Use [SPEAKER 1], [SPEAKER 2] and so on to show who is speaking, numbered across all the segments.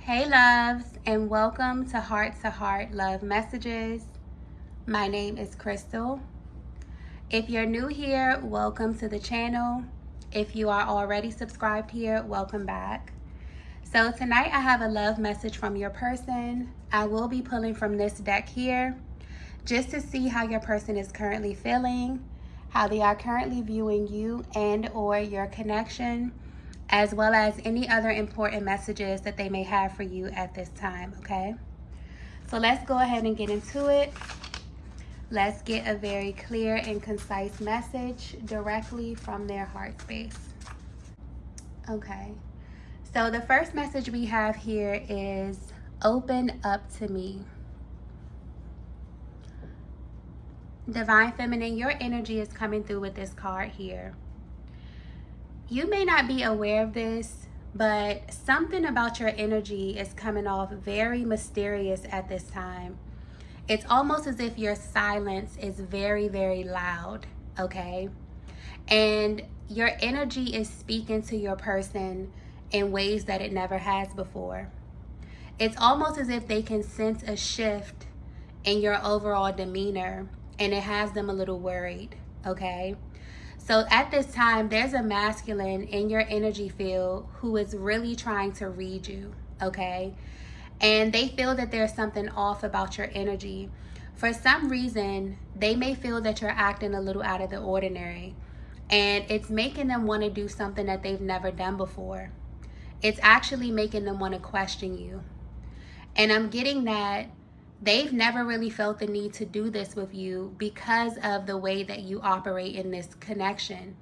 [SPEAKER 1] Hey loves, and welcome to Heart Love Messages. My name is Crystal. If you're new here, welcome to the channel. If you are already subscribed here, welcome back. So tonight I have a love message from your person. I will be pulling from this deck here just to see how your person is currently feeling, how they are currently viewing you and or your connection, as well as any other important messages that they may have for you at this time, okay? So let's go ahead and get into it. Let's get a very clear and concise message directly from their heart space. Okay, so the first message we have here is open up to me. Divine Feminine, your energy is coming through with this card here. You may not be aware of this, but something about your energy is coming off very mysterious at this time. It's almost as if your silence is very, very loud, okay? And your energy is speaking to your person in ways that it never has before. It's almost as if they can sense a shift in your overall demeanor, and it has them a little worried, okay? So at this time, there's a masculine in your energy field who is really trying to read you, okay? And they feel that there's something off about your energy. For some reason, they may feel that you're acting a little out of the ordinary, and it's making them want to do something that they've never done before. It's actually making them want to question you. And I'm getting that they've never really felt the need to do this with you because of the way that you operate in this connection.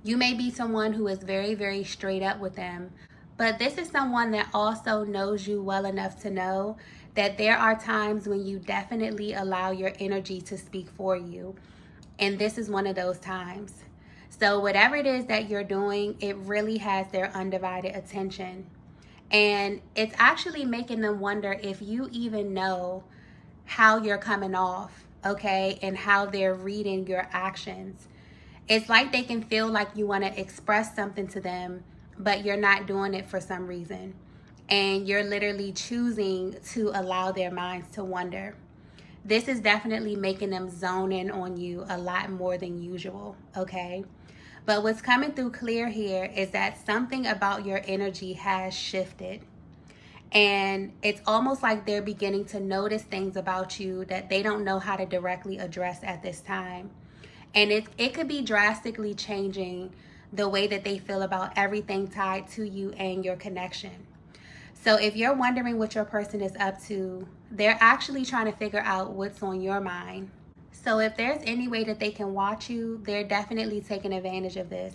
[SPEAKER 1] You may be someone who is very, very straight up with them, but this is someone that also knows you well enough to know that there are times when you definitely allow your energy to speak for you. And this is one of those times. So whatever it is that you're doing, it really has their undivided attention. And it's actually making them wonder if you even know how you're coming off, okay, and how they're reading your actions. It's like they can feel like you want to express something to them, but you're not doing it for some reason. And you're literally choosing to allow their minds to wander. This is definitely making them zone in on you a lot more than usual, okay? But what's coming through clear here is that something about your energy has shifted. And it's almost like they're beginning to notice things about you that they don't know how to directly address at this time. And it could be drastically changing the way that they feel about everything tied to you and your connection. So if you're wondering what your person is up to, they're actually trying to figure out what's on your mind. So if there's any way that they can watch you, they're definitely taking advantage of this.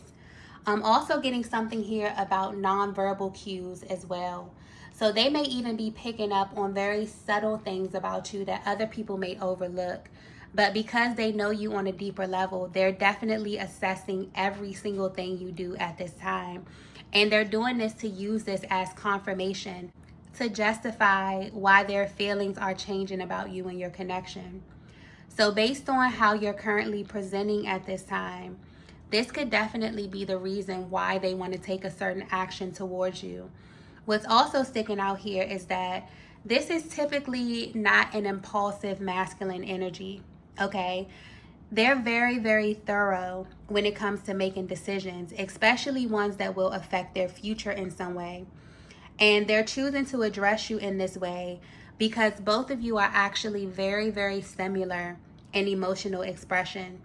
[SPEAKER 1] I'm also getting something here about nonverbal cues as well. So they may even be picking up on very subtle things about you that other people may overlook. But because they know you on a deeper level, they're definitely assessing every single thing you do at this time. And they're doing this to use this as confirmation to justify why their feelings are changing about you and your connection. So based on how you're currently presenting at this time, this could definitely be the reason why they want to take a certain action towards you. What's also sticking out here is that this is typically not an impulsive masculine energy, okay? They're very, very thorough when it comes to making decisions, especially ones that will affect their future in some way. And they're choosing to address you in this way because both of you are actually very, very similar in emotional expression.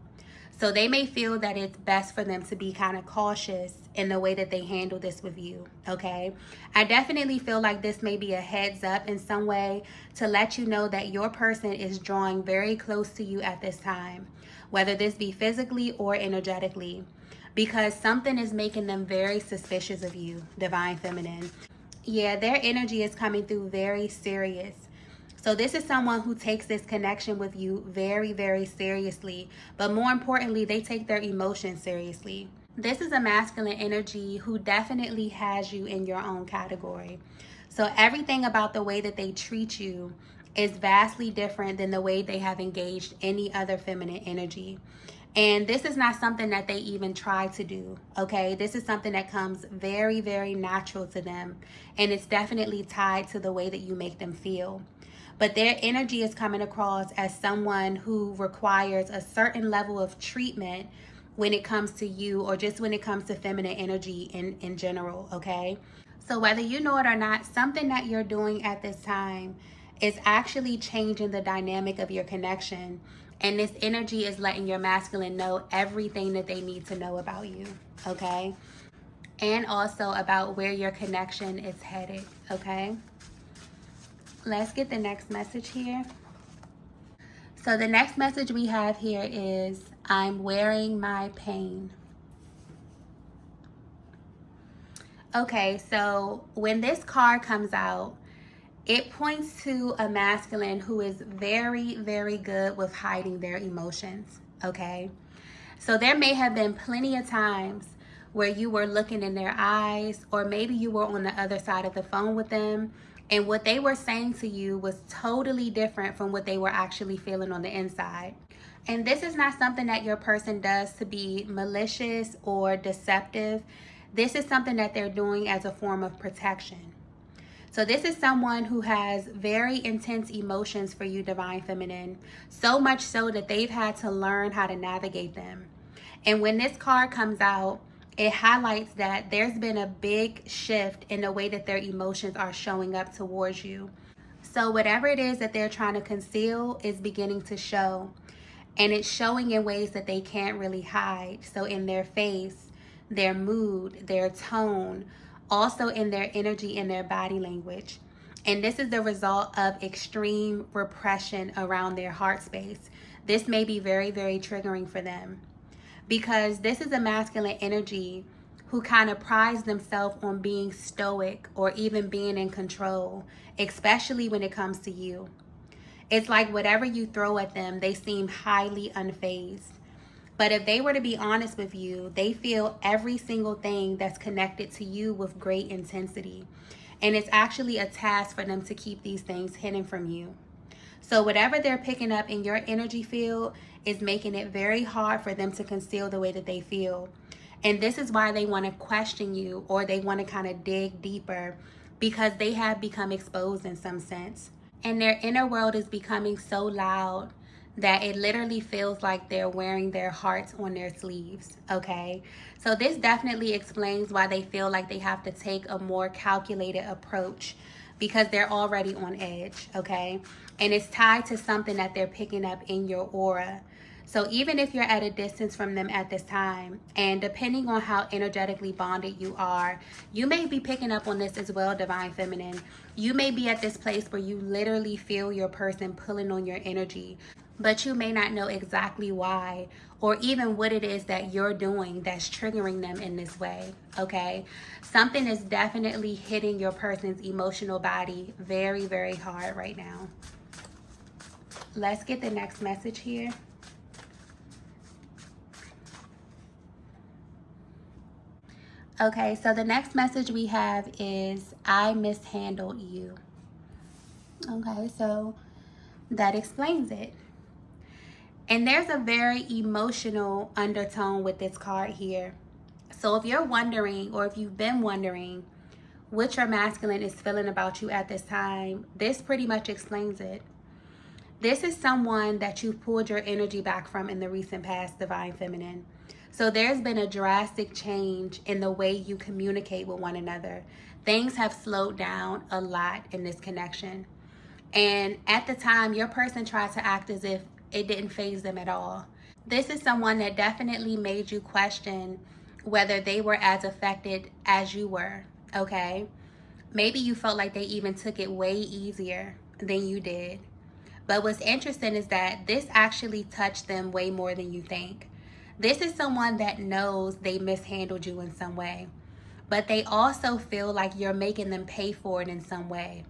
[SPEAKER 1] So they may feel that it's best for them to be kind of cautious in the way that they handle this with you, okay? I definitely feel like this may be a heads up in some way to let you know that your person is drawing very close to you at this time, whether this be physically or energetically, because something is making them very suspicious of you, Divine Feminine. Yeah, their energy is coming through very serious. So this is someone who takes this connection with you very, very seriously. But more importantly, they take their emotions seriously. This is a masculine energy who definitely has you in your own category. So everything about the way that they treat you is vastly different than the way they have engaged any other feminine energy. And this is not something that they even try to do, okay? This is something that comes very, very natural to them. And it's definitely tied to the way that you make them feel. But their energy is coming across as someone who requires a certain level of treatment when it comes to you, or just when it comes to feminine energy in general, okay? So whether you know it or not, something that you're doing at this time is actually changing the dynamic of your connection. And this energy is letting your masculine know everything that they need to know about you, okay? And also about where your connection is headed, okay? Let's get the next message here. So the next message we have here is, I'm wearing my pain. Okay, so when this card comes out, it points to a masculine who is very, very good with hiding their emotions, okay? So there may have been plenty of times where you were looking in their eyes, or maybe you were on the other side of the phone with them, and what they were saying to you was totally different from what they were actually feeling on the inside. And this is not something that your person does to be malicious or deceptive. This is something that they're doing as a form of protection. So this is someone who has very intense emotions for you, Divine Feminine, so much so that they've had to learn how to navigate them. And when this card comes out, it highlights that there's been a big shift in the way that their emotions are showing up towards you. So whatever it is that they're trying to conceal is beginning to show. And it's showing in ways that they can't really hide. So in their face, their mood, their tone, also in their energy and their body language. And this is the result of extreme repression around their heart space. This may be very, very triggering for them, because this is a masculine energy who kind of prides themselves on being stoic or even being in control, especially when it comes to you. It's like whatever you throw at them, they seem highly unfazed. But if they were to be honest with you, they feel every single thing that's connected to you with great intensity. And it's actually a task for them to keep these things hidden from you. So whatever they're picking up in your energy field is making it very hard for them to conceal the way that they feel. And this is why they want to question you, or they want to kind of dig deeper, because they have become exposed in some sense. And their inner world is becoming so loud that it literally feels like they're wearing their hearts on their sleeves, okay? So this definitely explains why they feel like they have to take a more calculated approach, because they're already on edge, okay? And it's tied to something that they're picking up in your aura. So even if you're at a distance from them at this time, and depending on how energetically bonded you are, you may be picking up on this as well, Divine Feminine. You may be at this place where you literally feel your person pulling on your energy, but you may not know exactly why, or even what it is that you're doing that's triggering them in this way, okay? Something is definitely hitting your person's emotional body very, very hard right now. Let's get the next message here. Okay, so the next message we have is, I mishandled you. Okay, so that explains it. And there's a very emotional undertone with this card here. So if you're wondering, or if you've been wondering what your masculine is feeling about you at this time, this pretty much explains it. This is someone that you've pulled your energy back from in the recent past, Divine Feminine. So there's been a drastic change in the way you communicate with one another. Things have slowed down a lot in this connection. And at the time, your person tried to act as if it didn't faze them at all. This is someone that definitely made you question whether they were as affected as you were, okay? Maybe you felt like they even took it way easier than you did. But what's interesting is that this actually touched them way more than you think. This is someone that knows they mishandled you in some way, but they also feel like you're making them pay for it in some way.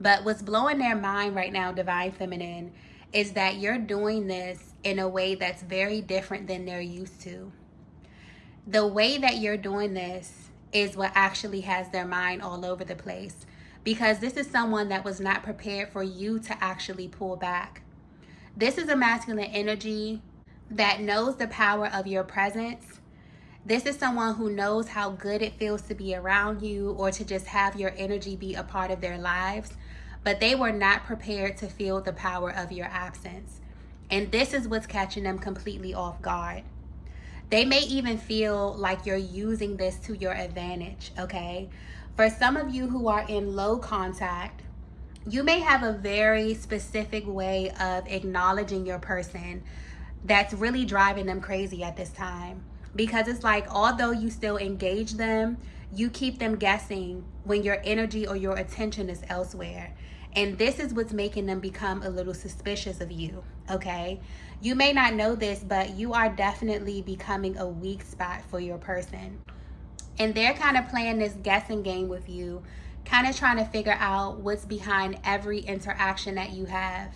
[SPEAKER 1] But what's blowing their mind right now, Divine Feminine, is that you're doing this in a way that's very different than they're used to. The way that you're doing this is what actually has their mind all over the place, because this is someone that was not prepared for you to actually pull back. This is a masculine energy that knows the power of your presence. This is someone who knows how good it feels to be around you or to just have your energy be a part of their lives, but they were not prepared to feel the power of your absence. And this is what's catching them completely off guard. They may even feel like you're using this to your advantage, okay? For some of you who are in low contact, you may have a very specific way of acknowledging your person that's really driving them crazy at this time. Because it's like, although you still engage them, you keep them guessing when your energy or your attention is elsewhere. And this is what's making them become a little suspicious of you, okay? You may not know this, but you are definitely becoming a weak spot for your person. And they're kind of playing this guessing game with you, kind of trying to figure out what's behind every interaction that you have.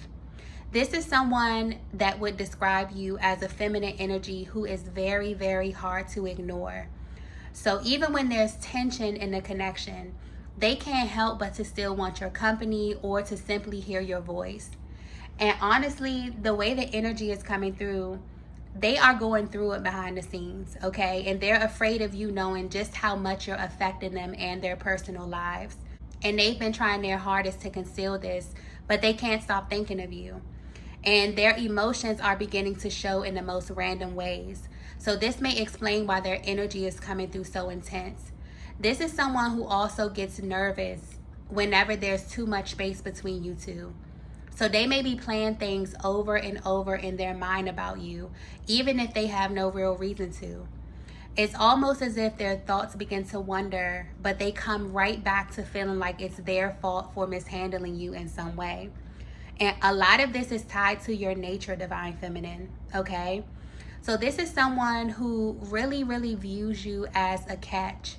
[SPEAKER 1] This is someone that would describe you as a feminine energy who is very, very hard to ignore. So even when there's tension in the connection, they can't help but to still want your company or to simply hear your voice. And honestly, the way the energy is coming through, they are going through it behind the scenes, okay? And they're afraid of you knowing just how much you're affecting them and their personal lives. And they've been trying their hardest to conceal this, but they can't stop thinking of you. And their emotions are beginning to show in the most random ways. So this may explain why their energy is coming through so intense. This is someone who also gets nervous whenever there's too much space between you two. So they may be playing things over and over in their mind about you, even if they have no real reason to. It's almost as if their thoughts begin to wander, but they come right back to feeling like it's their fault for mishandling you in some way. And a lot of this is tied to your nature, Divine Feminine, okay? So this is someone who really, really views you as a catch,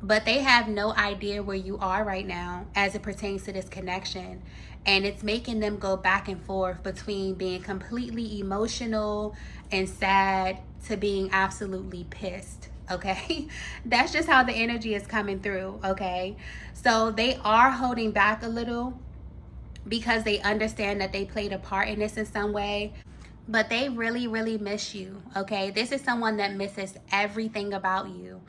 [SPEAKER 1] but they have no idea where you are right now as it pertains to this connection. And it's making them go back and forth between being completely emotional and sad to being absolutely pissed, okay? That's just how the energy is coming through, okay? So they are holding back a little because they understand that they played a part in this in some way, but they really, really miss you, okay? This is someone that misses everything about you.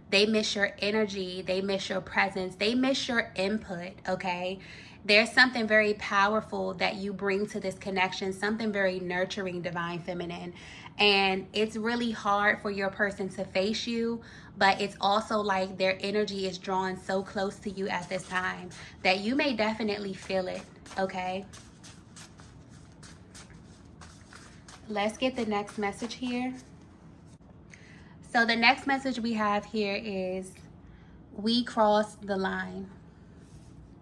[SPEAKER 1] They miss your energy, they miss your presence, they miss your input, okay? There's something very powerful that you bring to this connection, something very nurturing, Divine Feminine. And it's really hard for your person to face you, but it's also like their energy is drawn so close to you at this time that you may definitely feel it, okay? Let's get the next message here. So the next message we have here is, we crossed the line.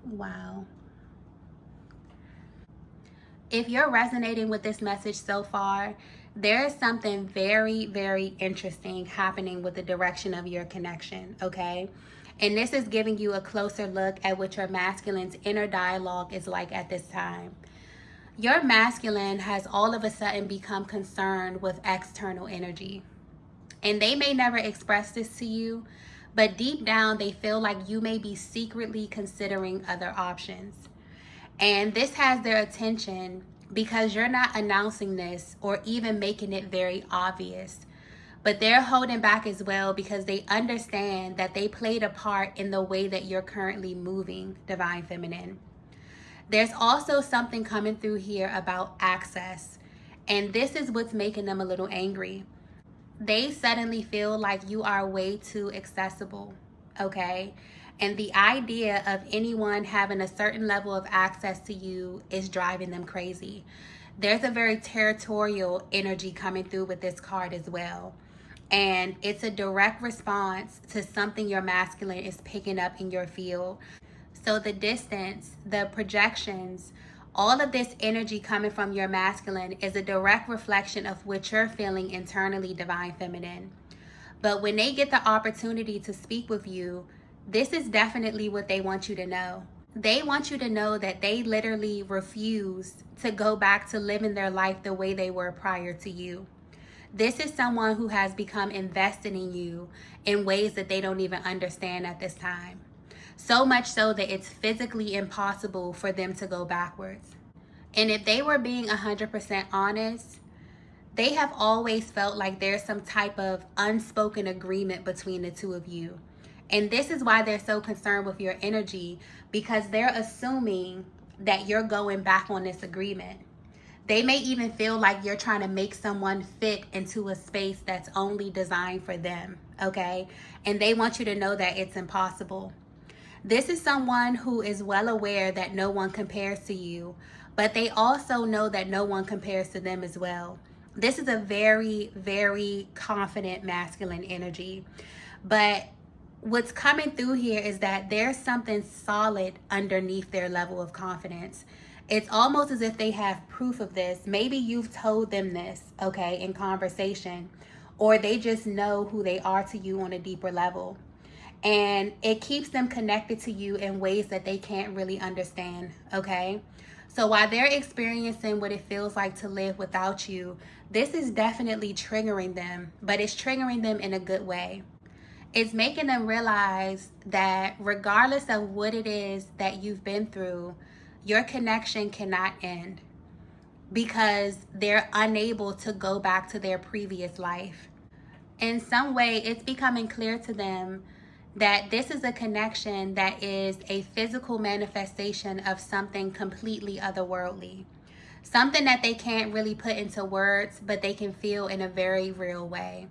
[SPEAKER 1] Wow. If you're resonating with this message so far, there is something very, very interesting happening with the direction of your connection, okay? And this is giving you a closer look at what your masculine's inner dialogue is like at this time. Your masculine has all of a sudden become concerned with external energy. And they may never express this to you, but deep down they feel like you may be secretly considering other options. And this has their attention because you're not announcing this or even making it very obvious. But they're holding back as well because they understand that they played a part in the way that you're currently moving, Divine Feminine. There's also something coming through here about access. And this is what's making them a little angry. They suddenly feel like you are way too accessible, okay? And the idea of anyone having a certain level of access to you is driving them crazy. There's a very territorial energy coming through with this card as well. And it's a direct response to something your masculine is picking up in your field. So the distance, the projections, all of this energy coming from your masculine is a direct reflection of what you're feeling internally, Divine Feminine. But when they get the opportunity to speak with you, this is definitely what they want you to know. They want you to know that they literally refuse to go back to living their life the way they were prior to you. This is someone who has become invested in you in ways that they don't even understand at this time. So much so that it's physically impossible for them to go backwards. And if they were being 100% honest, they have always felt like there's some type of unspoken agreement between the two of you. And this is why they're so concerned with your energy, because they're assuming that you're going back on this agreement. They may even feel like you're trying to make someone fit into a space that's only designed for them, okay? And they want you to know that it's impossible. This is someone who is well aware that no one compares to you, but they also know that no one compares to them as well. This is a very, very confident masculine energy. But what's coming through here is that there's something solid underneath their level of confidence. It's almost as if they have proof of this. Maybe you've told them this, okay, in conversation, or they just know who they are to you on a deeper level. And it keeps them connected to you in ways that they can't really understand, okay? So while they're experiencing what it feels like to live without you, this is definitely triggering them, but it's triggering them in a good way. It's making them realize that regardless of what it is that you've been through, your connection cannot end, because they're unable to go back to their previous life. In some way, it's becoming clear to them that this is a connection that is a physical manifestation of something completely otherworldly. Something that they can't really put into words, but they can feel in a very real way.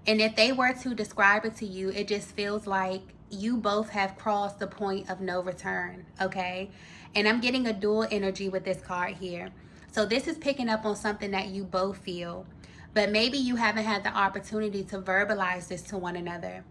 [SPEAKER 1] And if they were to describe it to you, it just feels like you both have crossed the point of no return, okay? And I'm getting a dual energy with this card here. So this is picking up on something that you both feel, but maybe you haven't had the opportunity to verbalize this to one another.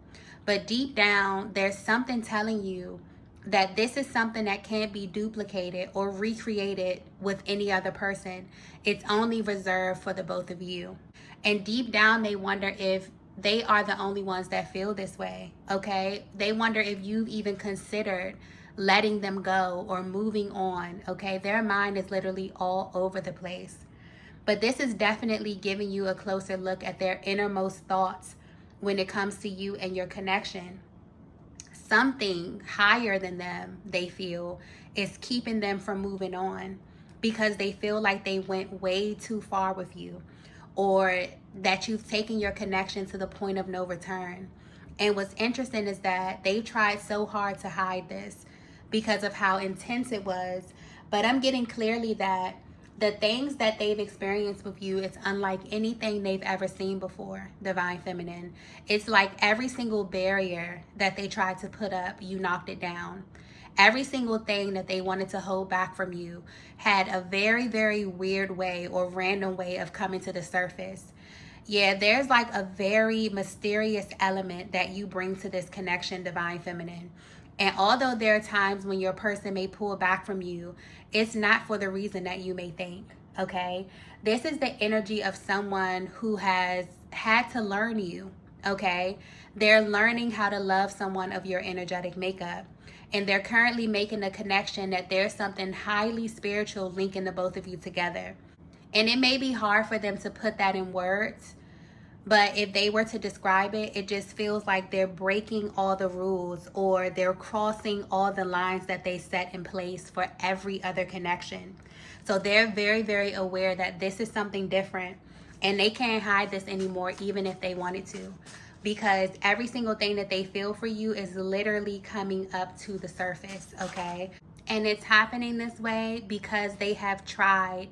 [SPEAKER 1] But deep down, there's something telling you that this is something that can't be duplicated or recreated with any other person. It's only reserved for the both of you. And deep down, they wonder if they are the only ones that feel this way, okay? They wonder if you've even considered letting them go or moving on, okay? Their mind is literally all over the place. But this is definitely giving you a closer look at their innermost thoughts when it comes to you and your connection. Something higher than them, they feel, is keeping them from moving on, because they feel like they went way too far with you, or that you've taken your connection to the point of no return. And what's interesting is that they tried so hard to hide this because of how intense it was. But I'm getting clearly that the things that they've experienced with you is unlike anything they've ever seen before, Divine Feminine. It's like every single barrier that they tried to put up, you knocked it down. Every single thing that they wanted to hold back from you had a very, very weird way or random way of coming to the surface. Yeah, there's like a very mysterious element that you bring to this connection, Divine Feminine. And although there are times when your person may pull back from you, it's not for the reason that you may think, okay? This is the energy of someone who has had to learn you, okay? They're learning how to love someone of your energetic makeup. And they're currently making a connection that there's something highly spiritual linking the both of you together. And it may be hard for them to put that in words, but if they were to describe it, it just feels like they're breaking all the rules, or they're crossing all the lines that they set in place for every other connection. So they're very, very aware that this is something different, and they can't hide this anymore, even if they wanted to, because every single thing that they feel for you is literally coming up to the surface, okay? And it's happening this way because they have tried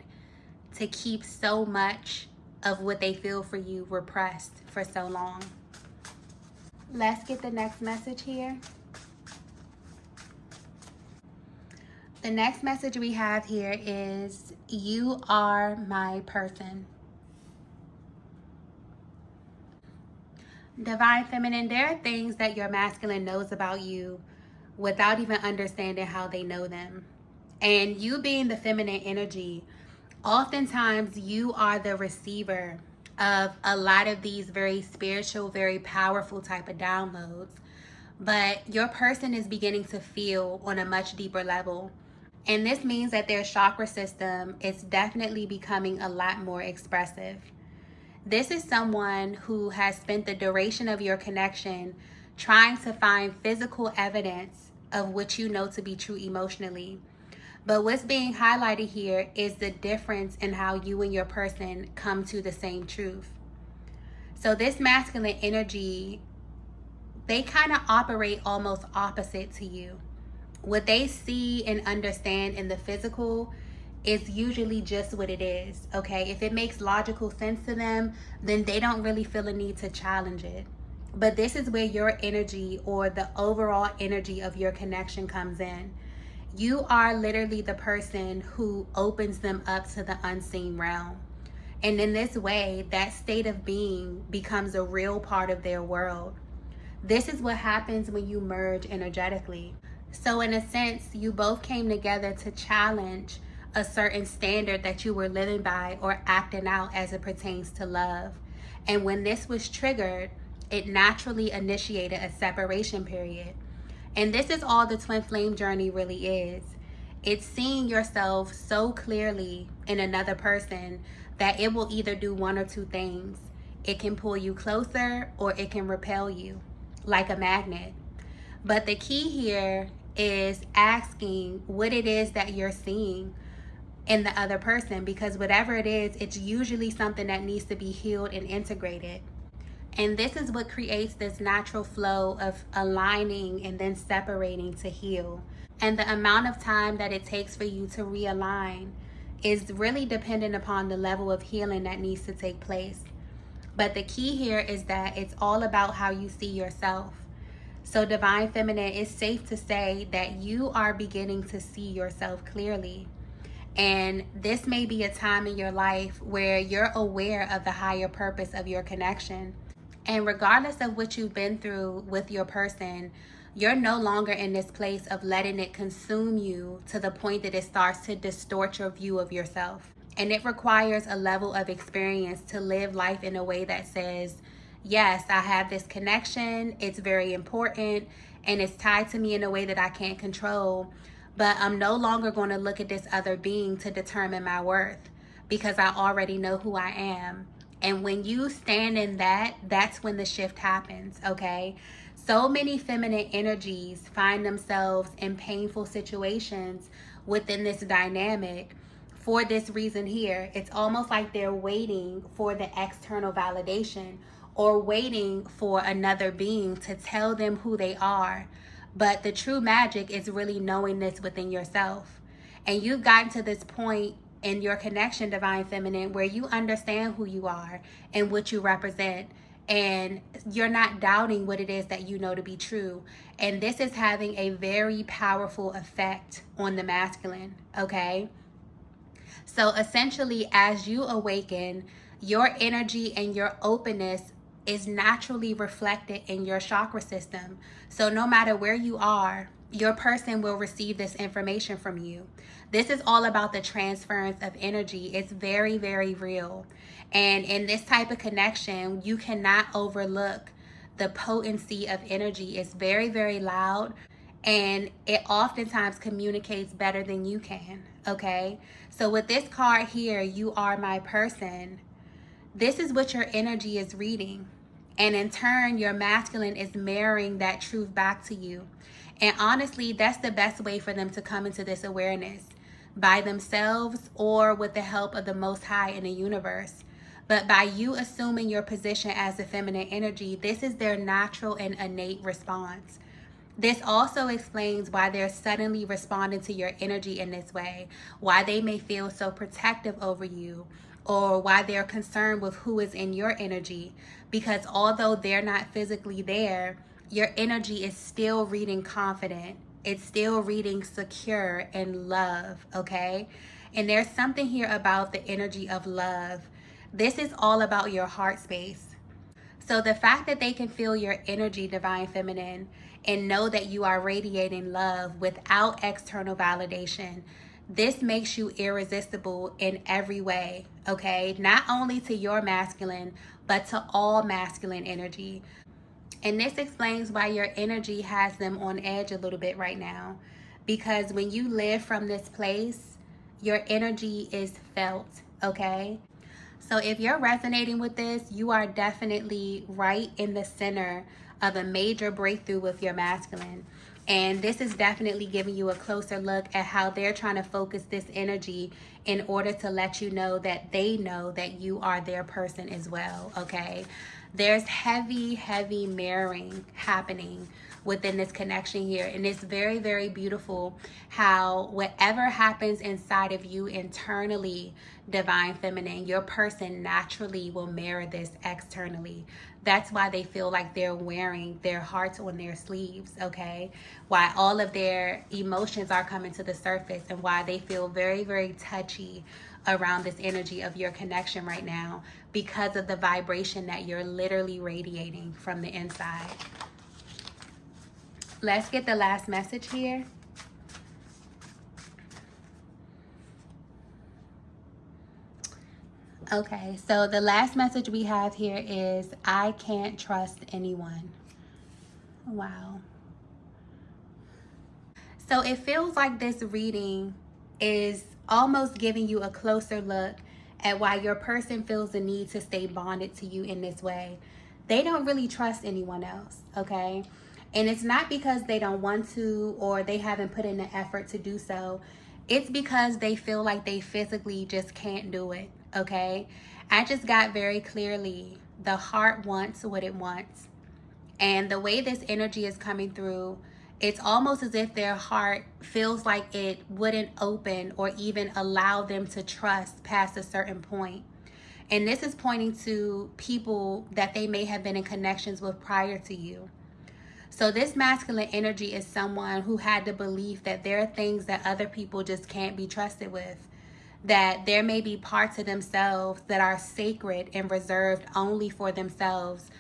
[SPEAKER 1] to keep so much of what they feel for you repressed for so long. Let's get the next message here. The next message we have here is, you are my person. Divine Feminine, there are things that your masculine knows about you without even understanding how they know them. And you being the feminine energy, oftentimes you are the receiver of a lot of these very spiritual, very powerful type of downloads. But your person is beginning to feel on a much deeper level. And this means that their chakra system is definitely becoming a lot more expressive. This is someone who has spent the duration of your connection trying to find physical evidence of what you know to be true emotionally. But what's being highlighted here is the difference in how you and your person come to the same truth. So this masculine energy, they kind of operate almost opposite to you. What they see and understand in the physical is usually just what it is, okay? If it makes logical sense to them, then they don't really feel a need to challenge it. But this is where your energy, or the overall energy of your connection, comes in. You are literally the person who opens them up to the unseen realm. And in this way, that state of being becomes a real part of their world. This is what happens when you merge energetically. So in a sense, you both came together to challenge a certain standard that you were living by or acting out as it pertains to love. And when this was triggered, it naturally initiated a separation period. And this is all the twin flame journey really is. It's seeing yourself so clearly in another person that it will either do one or two things. It can pull you closer or it can repel you like a magnet. But the key here is asking what it is that you're seeing in the other person, because whatever it is, it's usually something that needs to be healed and integrated. And this is what creates this natural flow of aligning and then separating to heal. And the amount of time that it takes for you to realign is really dependent upon the level of healing that needs to take place. But the key here is that it's all about how you see yourself. So Divine Feminine, it's safe to say that you are beginning to see yourself clearly. And this may be a time in your life where you're aware of the higher purpose of your connection. And regardless of what you've been through with your person, you're no longer in this place of letting it consume you to the point that it starts to distort your view of yourself. And it requires a level of experience to live life in a way that says, yes, I have this connection, it's very important, and it's tied to me in a way that I can't control, but I'm no longer going to look at this other being to determine my worth, because I already know who I am. And when you stand in that, that's when the shift happens, okay? So many feminine energies find themselves in painful situations within this dynamic for this reason here. It's almost like they're waiting for the external validation or waiting for another being to tell them who they are. But the true magic is really knowing this within yourself. And you've gotten to this point in your connection, Divine Feminine, where you understand who you are and what you represent. And you're not doubting what it is that you know to be true. And this is having a very powerful effect on the masculine, okay? So essentially, as you awaken, your energy and your openness is naturally reflected in your chakra system. So no matter where you are, your person will receive this information from you. This is all about the transference of energy. It's very, very real. And in this type of connection, you cannot overlook the potency of energy. It's very, very loud, and it oftentimes communicates better than you can, okay? So with this card here, you are my person, this is what your energy is reading. And in turn, your masculine is mirroring that truth back to you. And honestly, that's the best way for them to come into this awareness, by themselves or with the help of the Most High in the universe. But by you assuming your position as the feminine energy, this is their natural and innate response. This also explains why they're suddenly responding to your energy in this way, why they may feel so protective over you, or why they're concerned with who is in your energy. Because although they're not physically there, your energy is still reading confident. It's still reading secure and love, okay? And there's something here about the energy of love. This is all about your heart space. So the fact that they can feel your energy, Divine Feminine, and know that you are radiating love without external validation, this makes you irresistible in every way, okay? Not only to your masculine, but to all masculine energy. And this explains why your energy has them on edge a little bit right now. Because when you live from this place, your energy is felt, okay? So if you're resonating with this, you are definitely right in the center of a major breakthrough with your masculine. And this is definitely giving you a closer look at how they're trying to focus this energy in order to let you know that they know that you are their person as well, okay? There's heavy, heavy mirroring happening within this connection here. And it's very, very beautiful how whatever happens inside of you internally, Divine Feminine, your person naturally will mirror this externally. That's why they feel like they're wearing their hearts on their sleeves, okay? Why all of their emotions are coming to the surface, and why they feel very, very touchy around this energy of your connection right now, because of the vibration that you're literally radiating from the inside. Let's get the last message here. Okay, so the last message we have here is, I can't trust anyone. Wow. So it feels like this reading is almost giving you a closer look at why your person feels the need to stay bonded to you in this way. They don't really trust anyone else, okay? And it's not because they don't want to or they haven't put in the effort to do so. It's because they feel like they physically just can't do it, okay? I just got very clearly, the heart wants what it wants. And the way this energy is coming through, it's almost as if their heart feels like it wouldn't open or even allow them to trust past a certain point. And this is pointing to people that they may have been in connections with prior to you. So this masculine energy is someone who had the belief that there are things that other people just can't be trusted with. That there may be parts of themselves that are sacred and reserved only for themselves.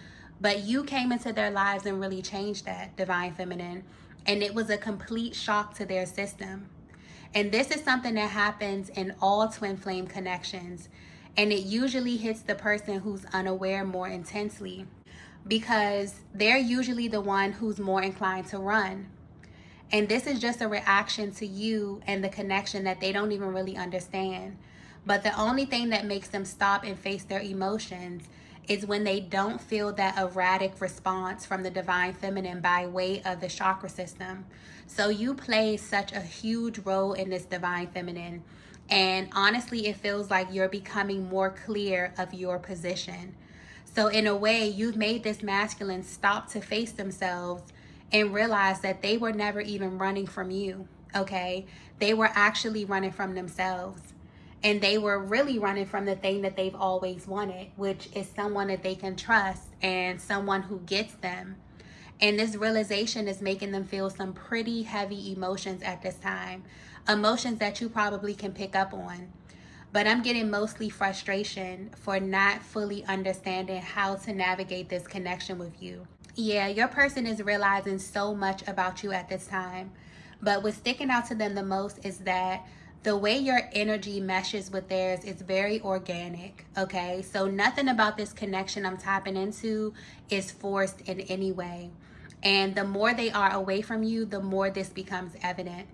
[SPEAKER 1] But you came into their lives and really changed that, Divine Feminine. And it was a complete shock to their system. And this is something that happens in all twin flame connections. And it usually hits the person who's unaware more intensely, because they're usually the one who's more inclined to run. And this is just a reaction to you and the connection that they don't even really understand. But the only thing that makes them stop and face their emotions is when they don't feel that erratic response from the Divine Feminine by way of the chakra system. So you play such a huge role in this Divine Feminine. And honestly, it feels like you're becoming more clear of your position. So in a way, you've made this masculine stop to face themselves and realize that they were never even running from you, okay? They were actually running from themselves. And they were really running from the thing that they've always wanted, which is someone that they can trust and someone who gets them. And this realization is making them feel some pretty heavy emotions at this time. Emotions that you probably can pick up on. But I'm getting mostly frustration for not fully understanding how to navigate this connection with you. Yeah, your person is realizing so much about you at this time. But what's sticking out to them the most is that the way your energy meshes with theirs is very organic, okay? So nothing about this connection I'm tapping into is forced in any way. And the more they are away from you, the more this becomes evident.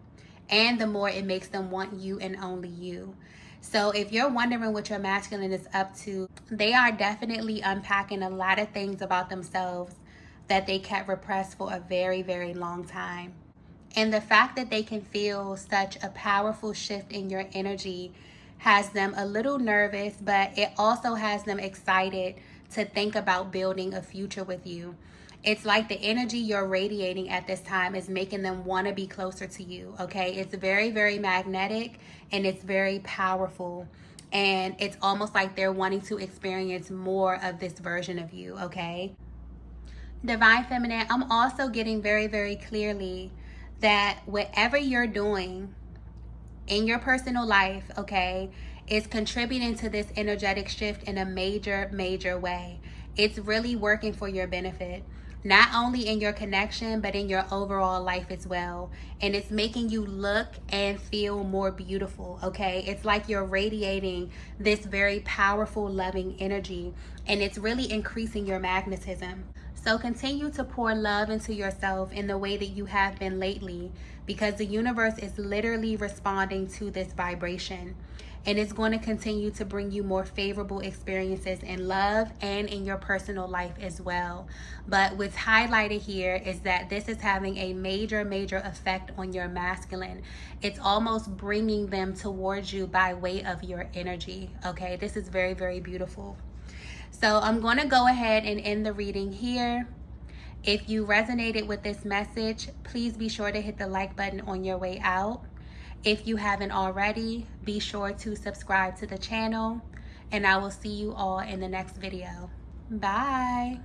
[SPEAKER 1] And the more it makes them want you and only you. So if you're wondering what your masculine is up to, they are definitely unpacking a lot of things about themselves that they kept repressed for a very, very long time. And the fact that they can feel such a powerful shift in your energy has them a little nervous, but it also has them excited to think about building a future with you. It's like the energy you're radiating at this time is making them want to be closer to you, okay? It's very, very magnetic and it's very powerful. And it's almost like they're wanting to experience more of this version of you, okay? Divine Feminine, I'm also getting very, very clearly that whatever you're doing in your personal life, okay, is contributing to this energetic shift in a major, major way. It's really working for your benefit. Not only in your connection, but in your overall life as well. And it's making you look and feel more beautiful, okay? It's like you're radiating this very powerful, loving energy. And it's really increasing your magnetism. So continue to pour love into yourself in the way that you have been lately, because the universe is literally responding to this vibration. And it's going to continue to bring you more favorable experiences in love and in your personal life as well. But what's highlighted here is that this is having a major effect on your masculine. It's almost bringing them towards you by way of your energy. Okay, this is very beautiful. So I'm going to go ahead and end the reading here. If you resonated with this message, please be sure to hit the like button on your way out. If you haven't already, be sure to subscribe to the channel, and I will see you all in the next video. Bye.